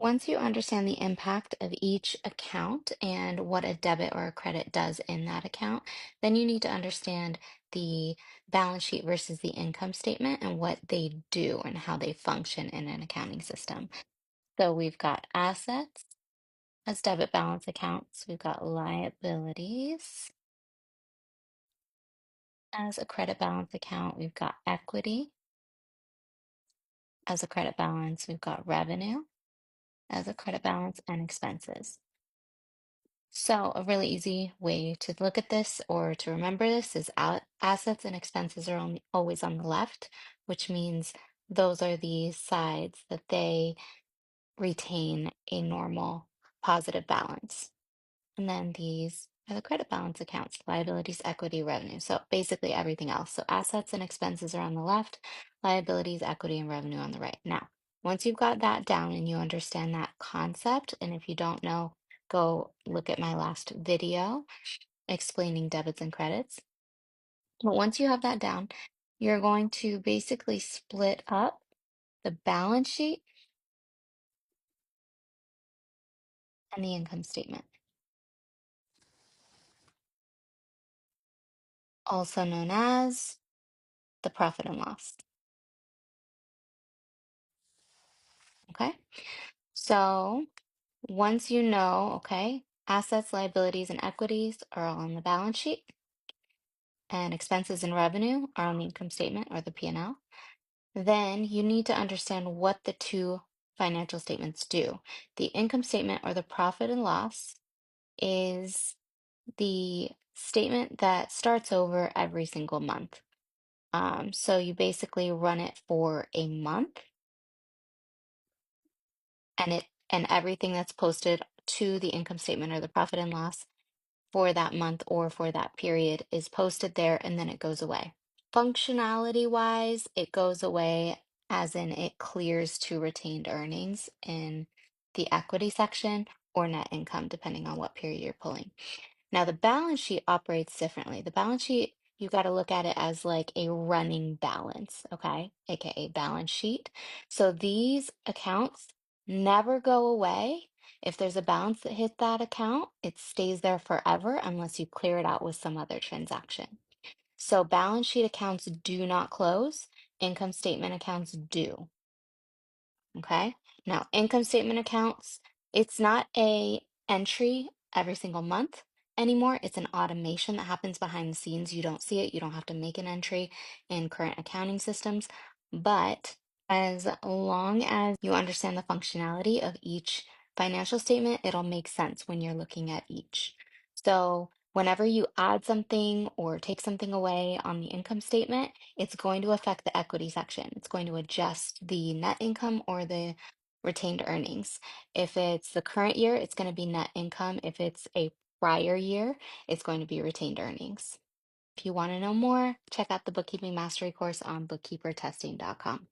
Once you understand the impact of each account and what a debit or a credit does in that account, then you need to understand the balance sheet versus the income statement and what they do and how they function in an accounting system. So we've got assets as debit balance accounts, we've got liabilities as a credit balance account, we've got equity as a credit balance, we've got revenue as a credit balance, and expenses. So, a really easy way to look at this or to remember this is assets and expenses are always on the left, which means those are the sides that they retain a normal positive balance. And then these are the credit balance accounts, liabilities, equity, revenue. So, basically everything else. So, assets and expenses are on the left, liabilities, equity, and revenue on the right. Now, once you've got that down and you understand that concept, and if you don't know, go look at my last video explaining debits and credits. But once you have that down, you're going to basically split up the balance sheet and the income statement, also known as the profit and loss. Okay. So once you know, okay, assets, liabilities, and equities are all on the balance sheet, and expenses and revenue are on the income statement or the P&L, then you need to understand what the two financial statements do. The income statement or the profit and loss is the statement that starts over every single month. So you basically run it for a month and everything that's posted to the income statement or the profit and loss for that month or for that period is posted there and then it goes away. Functionality wise, it goes away as in it clears to retained earnings in the equity section or net income, depending on what period you're pulling. Now, the balance sheet operates differently. The balance sheet, you got to look at it as like a running balance, okay? AKA balance sheet. So these accounts never go away. If there's a balance that hit that account, it stays there forever unless you clear it out with some other transaction. So balance sheet accounts do not close, income statement accounts do. Okay. Now, income statement accounts, it's not a entry every single month anymore. It's an automation that happens behind the scenes. You don't see it. You don't have to make an entry in current accounting systems. But as long as you understand the functionality of each financial statement, it'll make sense when you're looking at each. So whenever you add something or take something away on the income statement, it's going to affect the equity section. It's going to adjust the net income or the retained earnings. If it's the current year, it's going to be net income. If it's a prior year, it's going to be retained earnings. If you want to know more, check out the Bookkeeping Mastery course on bookkeepertesting.com.